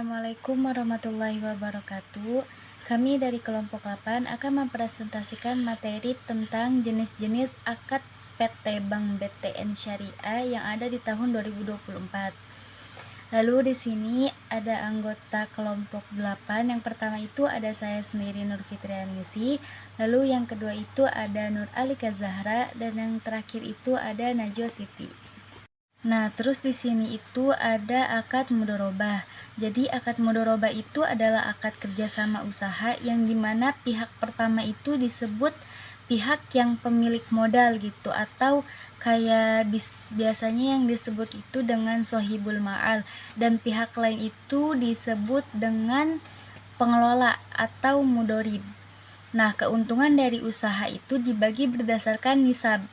Assalamualaikum warahmatullahi wabarakatuh. Kami dari kelompok 8 akan mempresentasikan materi tentang jenis-jenis akad PT Bank BTN Syariah yang ada di tahun 2024. Lalu di sini ada anggota kelompok 8. Yang pertama itu ada saya sendiri Nur Fitrianisi. Lalu yang kedua itu ada Nur Alika Zahra dan yang terakhir itu ada Najwa Siti. Nah, terus di sini itu ada akad mudharabah. Jadi akad mudharabah itu adalah akad kerjasama usaha yang dimana pihak pertama itu disebut pihak yang pemilik modal gitu, atau kayak biasanya yang disebut itu dengan sohibul ma'al, dan pihak lain itu disebut dengan pengelola atau mudorib. Nah, keuntungan dari usaha itu dibagi berdasarkan nisab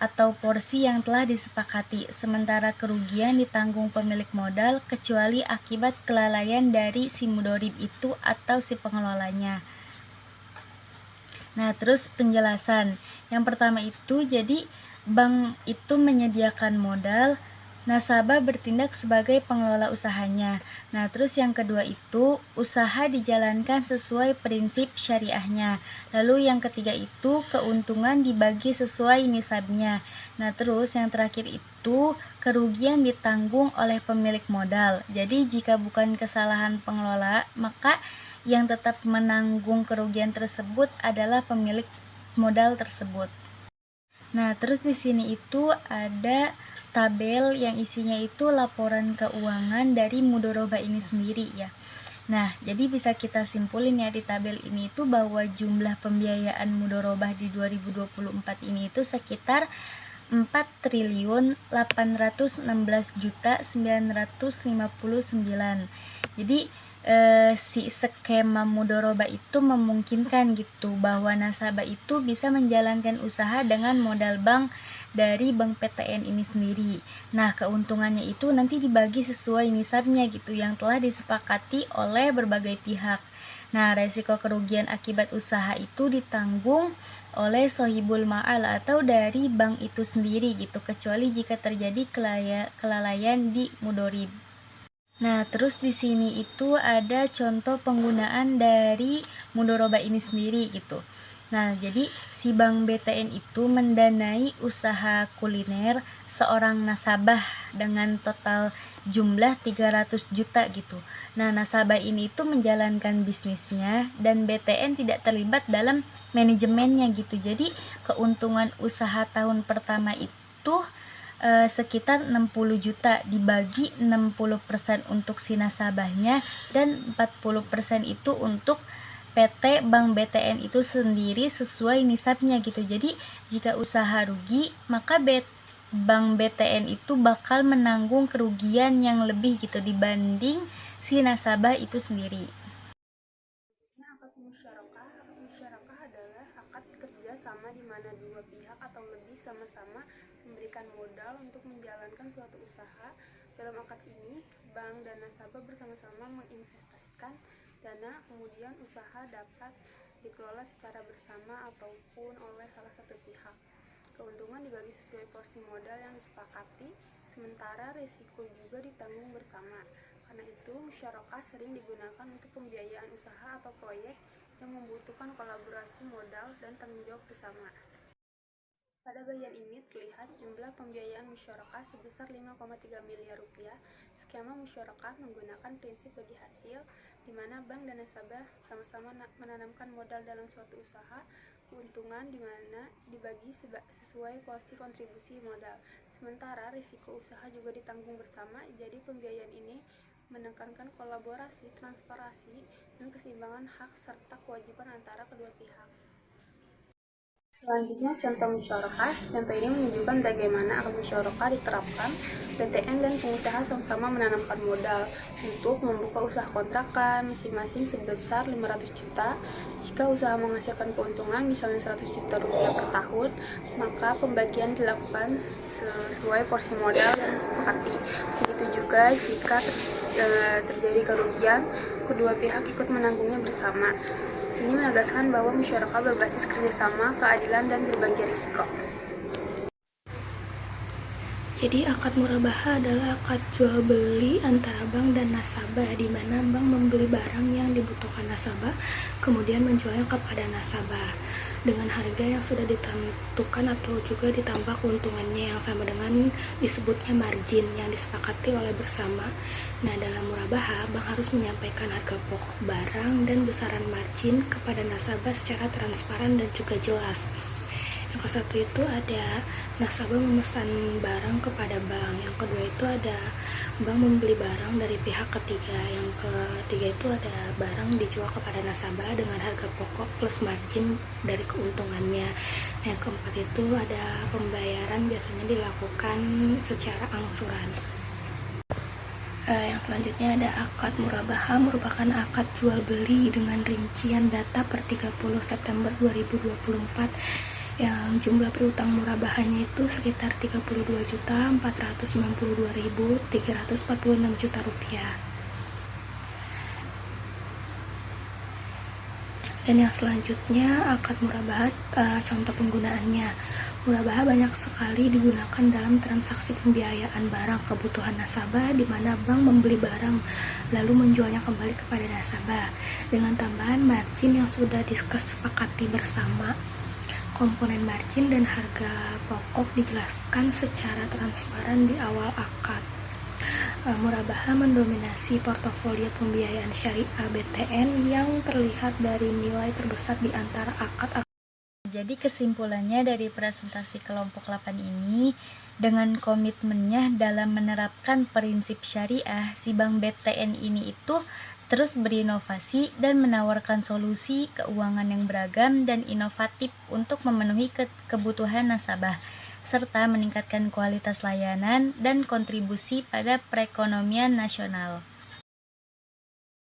atau porsi yang telah disepakati, sementara kerugian ditanggung pemilik modal kecuali akibat kelalaian dari si mudorib itu atau si pengelolanya. Nah, terus penjelasan. Yang pertama itu, jadi bank itu menyediakan modal, nasabah bertindak sebagai pengelola usahanya. Nah, terus yang kedua itu, usaha dijalankan sesuai prinsip syariahnya. Lalu yang ketiga itu, keuntungan dibagi sesuai nisabnya. Nah, terus yang terakhir itu, kerugian ditanggung oleh pemilik modal. Jadi jika bukan kesalahan pengelola, maka yang tetap menanggung kerugian tersebut adalah pemilik modal tersebut. Nah, terus di sini itu ada tabel yang isinya itu laporan keuangan dari mudharabah ini sendiri ya. Nah, jadi bisa kita simpulin ya di tabel ini itu bahwa jumlah pembiayaan mudharabah di 2024 ini itu sekitar 4.816.959. Jadi si skema mudharabah itu memungkinkan gitu bahwa nasabah itu bisa menjalankan usaha dengan modal bank dari Bank PTN ini sendiri. Nah, keuntungannya itu nanti dibagi sesuai nisabnya gitu yang telah disepakati oleh berbagai pihak. Nah, resiko kerugian akibat usaha itu ditanggung oleh sohibul ma'al atau dari bank itu sendiri gitu, kecuali jika terjadi kelalaian di mudorib. Nah, terus di sini itu ada contoh penggunaan dari mudharabah ini sendiri gitu. Nah, jadi si Bank BTN itu mendanai usaha kuliner seorang nasabah dengan total jumlah 300 juta gitu. Nah, nasabah ini itu menjalankan bisnisnya dan BTN tidak terlibat dalam manajemennya gitu. Jadi, keuntungan usaha tahun pertama itu sekitar 60 juta dibagi 60% untuk si nasabahnya dan 40% itu untuk PT Bank BTN itu sendiri sesuai nisabnya gitu. Jadi jika usaha rugi, maka Bank BTN itu bakal menanggung kerugian yang lebih gitu dibanding si nasabah itu sendiri. Akad musyarakah adalah akad kerja sama di mana dua pihak atau lebih sama-sama memberikan modal untuk menjalankan suatu usaha. Dalam akad ini, bank dan nasabah bersama-sama menginvestasikan dana, kemudian usaha dapat dikelola secara bersama ataupun oleh salah satu pihak. Keuntungan dibagi sesuai porsi modal yang disepakati, sementara risiko juga ditanggung bersama. Karena itu, musyarakah sering digunakan untuk pembiayaan usaha atau proyek yang membutuhkan kolaborasi modal dan tanggung jawab bersama. Pada bagian ini terlihat jumlah pembiayaan musyarakah sebesar 5,3 miliar rupiah. Skema musyarakah menggunakan prinsip bagi hasil, di mana bank dan nasabah sama-sama menanamkan modal dalam suatu usaha. Keuntungan di mana dibagi sesuai porsi kontribusi modal. Sementara risiko usaha juga ditanggung bersama, jadi pembiayaan ini menekankan kolaborasi, transparansi, dan keseimbangan hak serta kewajiban antara kedua pihak. Selanjutnya contoh musyarakah. Contoh ini menunjukkan bagaimana akad musyarakah diterapkan. BTN dan pengusaha sama-sama menanamkan modal untuk membuka usaha kontrakan masing-masing sebesar 500 juta. Jika usaha menghasilkan keuntungan misalnya 100 juta rupiah per tahun, maka pembagian dilakukan sesuai porsi modal yang disepakati. Begitu juga jika terjadi kerugian, kedua pihak ikut menanggungnya bersama. Ini menegaskan bahwa musyarakah berbasis kerjasama, keadilan, dan berbagi risiko. Jadi akad murabaha adalah akad jual beli antara bank dan nasabah, di mana bank membeli barang yang dibutuhkan nasabah, kemudian menjualnya kepada nasabah dengan harga yang sudah ditentukan atau juga ditambah keuntungannya yang sama dengan disebutnya margin yang disepakati oleh bersama. Nah, dalam murabaha, bank harus menyampaikan harga pokok barang dan besaran margin kepada nasabah secara transparan dan juga jelas. Yang ke satu itu ada nasabah memesan barang kepada bank, yang kedua itu ada bank membeli barang dari pihak ketiga, yang ketiga itu ada barang dijual kepada nasabah dengan harga pokok plus margin dari keuntungannya. Yang keempat itu ada pembayaran biasanya dilakukan secara angsuran. Yang selanjutnya ada akad murabaha, merupakan akad jual beli dengan rincian data per 30 September 2024 yang jumlah piutang murabahannya itu sekitar 32.492.346 juta rupiah. Dan yang selanjutnya akad murabaha, contoh penggunaannya. Murabaha banyak sekali digunakan dalam transaksi pembiayaan barang kebutuhan nasabah, di mana bank membeli barang lalu menjualnya kembali kepada nasabah dengan tambahan margin yang sudah disepakati bersama. Komponen margin dan harga pokok dijelaskan secara transparan di awal akad. Murabaha mendominasi portofolio pembiayaan syariah BTN yang terlihat dari nilai terbesar di antara akad. Jadi kesimpulannya dari presentasi kelompok 8 ini, dengan komitmennya dalam menerapkan prinsip syariah, si Bank BTN ini itu terus berinovasi dan menawarkan solusi keuangan yang beragam dan inovatif untuk memenuhi kebutuhan nasabah, serta meningkatkan kualitas layanan dan kontribusi pada perekonomian nasional.